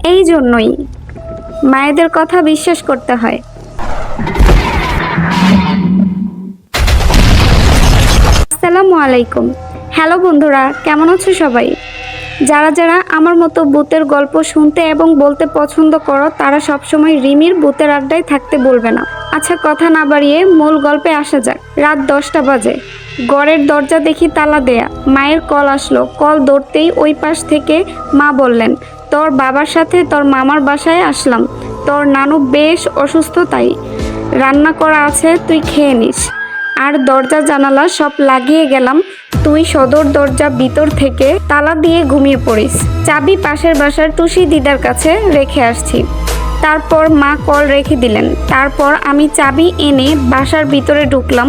এই জন্যই মায়েদের কথা বিশ্বাস করতে হয়। আসসালামু আলাইকুম। হ্যালো বন্ধুরা, কেমন আছো সবাই? যারা যারা আমার মতো ভূতের গল্প শুনতে এবং বলতে পছন্দ করো তারা সবসময় রিমির ভূতের আড্ডায় থাকতে বলবে না। আচ্ছা, কথা না বাড়িয়ে মূল গল্পে আসা যাক। রাত 10টা বাজে। ঘরের দরজা দেখি তালা দেয়া। মায়ের কল আসলো। কল ধরতেই ওই পাশ থেকে মা বললেন, তোর বাবার সাথে তোর মামার বাসায় আসলাম। তোর নানু বেশ অসুস্থ, তাই রান্না করা আছে, তুই খেয়ে নিস। আর দরজা জানালা সব লাগিয়ে গেলাম। তুই সদর দরজা ভিতর থেকে তালা দিয়ে ঘুমিয়ে পড়িস। চাবি পাশের বাসার টুসি দিদার কাছে রেখে আসছি। তারপর মা কল রেখে দিলেন। তারপর আমি চাবি এনে বাসার ভিতরে ঢুকলাম।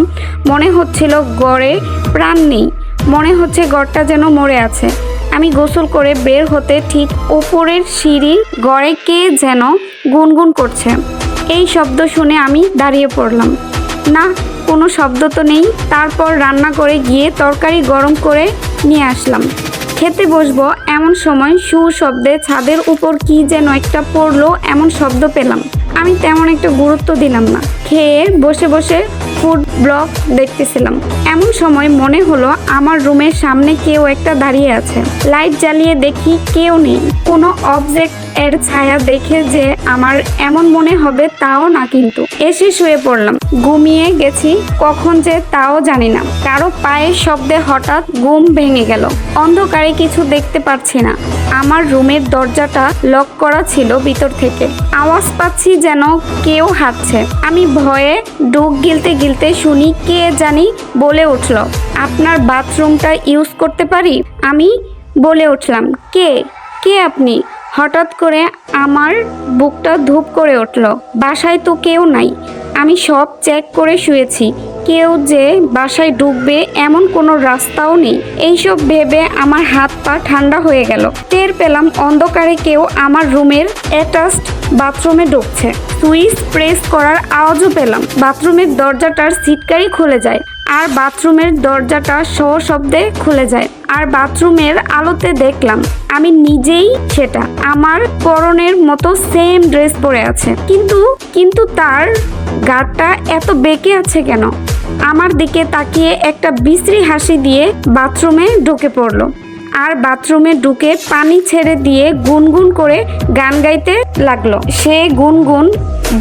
মনে হচ্ছিল ঘরে প্রাণ নেই, মনে হচ্ছে ঘরটা যেন মরে আছে। আমি গোসল করে বের হতে ঠিক উপরের সিঁড়ি ঘরে কে যেন গুনগুন করছে। এই শব্দ শুনে আমি দাঁড়িয়ে পড়লাম। না, কোনো শব্দ তো নেই। তারপর রান্না করে গিয়ে তরকারি গরম করে নিয়ে আসলাম। খেতে বসবো এমন সময় শু শব্দে ছাদের উপর কি যেন একটা পড়লো এমন শব্দ পেলাম। আমি তেমন একটা গুরুত্ব দিলাম না। খেয়ে বসে বসে ফুড ব্লগ দেখতেছিলাম। এমন সময় মনে হলো আমার রুমের সামনে কেউ একটা দাঁড়িয়ে আছে। লাইট জ্বালিয়ে দেখি কেউ নেই। কোনো অবজেক্ট এর ছায়া দেখে যে আমার এমন মনে হবে তাও না, কিন্তু এসে শুয়ে পড়লাম। ঘুমিয়ে গেছি কখন যে তাও জানি না। কারো পায়ের শব্দে হঠাৎ ঘুম ভেঙে গেল। অন্ধকারে কিছু দেখতে পাচ্ছি না। আমার রুমের দরজাটা লক করা ছিল ভিতর থেকে। আওয়াজ পাচ্ছি যেন কেউ হাঁটছে। আমি ভয়ে ঢোক গিলতে গিলতে শুনি কে জানি বলে উঠল, আপনার বাথরুমটা ইউজ করতে পারি? আমি বলে উঠলাম, কে কে আপনি? হঠাৎ করে আমার বুকটা ধূপ করে উঠল। বাসায় তো কেউ নাই। আমি সব চেক করে শুয়েছি। কেউ যে বাসায় ঢুকবে এমন কোনো রাস্তাও নেই। এইসব ভেবে আমার হাত পা ঠান্ডা হয়ে গেল। টের পেলাম অন্ধকারে কেউ আমার রুমের অ্যাটাচড বাথরুমে ঢুকছে। সুইচ প্রেস করার আওয়াজও পেলাম। বাথরুমের দরজাটার সিটকারি খুলে যায় আর বাথরুমের দরজাটা সশব্দে খুলে যায়। আর বাথরুমের আলোতে দেখলাম আমি নিজেই সেটা। আমার পরনের মতো সেম ড্রেস পরে আছে, কিন্তু তার গাটা এত বেঁকে আছে কেন? আমার দিকে তাকিয়ে একটা বিশ্রী হাসি দিয়ে বাথরুমে ঢুকে পড়লো। আর বাথরুমে ঢুকে পানি ছেড়ে দিয়ে গুনগুন করে গান গাইতে লাগলো। সে গুনগুন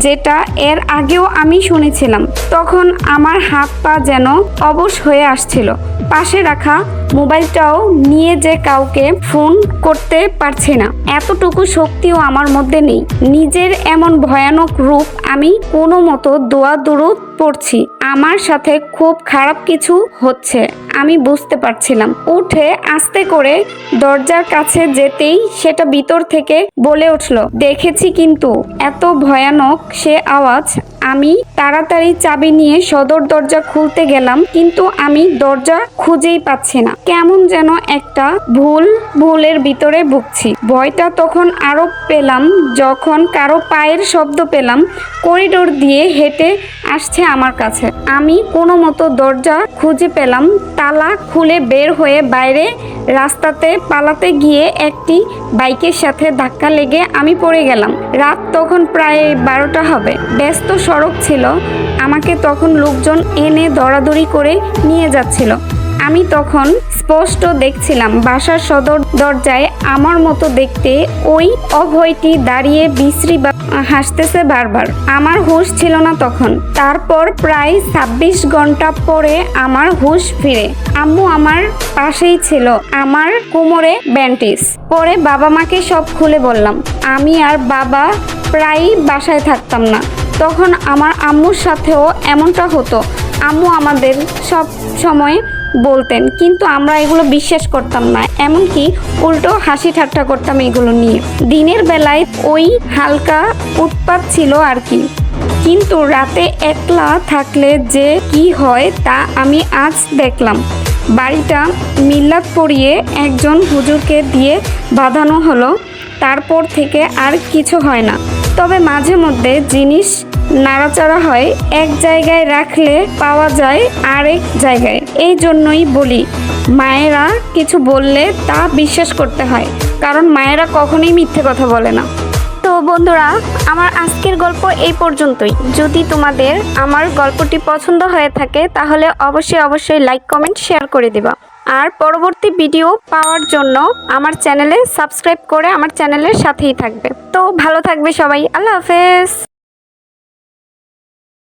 যেটা এর আগেও আমি শুনেছিলাম। তখন আমার হাত পা যেন অবশ হয়ে আসছিল। পাশে রাখা মোবাইলটাও নিয়ে যে কাউকে ফোন করতে পারছি না, এতটুকু শক্তিও আমার মধ্যে নেই। নিজের এমন ভয়ানক রূপ আমি কোনো মতো দোয়া দুরুদ পড়ছি। আমার সাথে খুব খারাপ কিছু হচ্ছে, আমি বুঝতে পারছিলাম। উঠে আস্তে করে দরজার কাছে যেতেই সেটা ভিতর থেকে বলে উঠল, দেখেছি। কিন্তু এত ভয়ানক সে আওয়াজ। আমি তাড়াতাড়ি চাবি নিয়ে সদর দরজা খুলতে গেলাম, কিন্তু আমি দরজা খুঁজেই পাচ্ছি না। কেমন যেন একটা ভুলের ভিতরে ভুগছি। ভয়টা তখন আরো পেলাম যখন কারো পায়ের শব্দ পেলাম করিডোর দিয়ে হেঁটে আসছে আমার কাছে। আমি কোনো মতো দরজা খুঁজে পেলাম। তালা খুলে বের হয়ে বাইরে রাস্তাতে পালাতে গিয়ে একটি বাইকের সাথে ধাক্কা লেগে আমি পড়ে গেলাম। রাত তখন প্রায় 12টা হবে। ব্যস্ত সড়ক ছিল। আমাকে তখন লোকজন এনে দৌড়াদৌড়ি করে নিয়ে যাচ্ছিল। আমি তখন স্পষ্ট দেখছিলাম বাসার সদর দরজায় আমার মতো দেখতে ওই অভয়টি দাঁড়িয়ে বিশ্রী হাসতেছে বারবার। আমার হুঁশ ছিল না তখন। তারপর প্রায় 26 ঘন্টা পরে আমার হুঁশ ফিরে। আম্মু আমার পাশেই ছিল, আমার কোমরে ব্যান্ডেজ। পরে বাবা মাকে সব খুলে বললাম। আমি আর বাবা প্রায়ই বাসায় থাকতাম না। তখন আমার আম্মুর সাথেও এমনটা হতো। আম্মু আমাদের সব সময় বলতেন, কিন্তু আমরা এগুলো বিশ্বাস করতাম না। এমনকি উল্টো হাসি ঠাট্টা করতাম এগুলো নিয়ে। দিনের বেলায় ওই হালকা উৎপাত ছিল আর কি, কিন্তু রাতে একলা থাকলে যে কি হয় তা আমি আজ দেখলাম। বাড়িটা মিল্লাত পড়িয়ে একজন হুজুরকে দিয়ে বাঁধানো হলো। তারপর থেকে আর কিছু হয় না। তবে মাঝে মধ্যে জিনিস নাড়াচাড়া হয়। এক জায়গায় রাখলে পাওয়া যায় আরেক জায়গায়। এই জন্যই বলি, মায়েরা কিছু বললে তা বিশ্বাস করতে হয়, কারণ মায়েরা কখনোই মিথ্যে কথা বলে না। বন্ধুরা, আমার আজকের গল্প এই পর্যন্তই। যদি তোমাদের আমার গল্পটি পছন্দ হয়ে থাকে তাহলে অবশ্যই লাইক কমেন্ট শেয়ার করে দিবা। আর পরবর্তী ভিডিও পাওয়ার জন্য আমার চ্যানেলে সাবস্ক্রাইব করে আমার চ্যানেলের সাথেই থাকবে। তো ভালো থাকবে সবাই। আল্লাহ হাফেজ।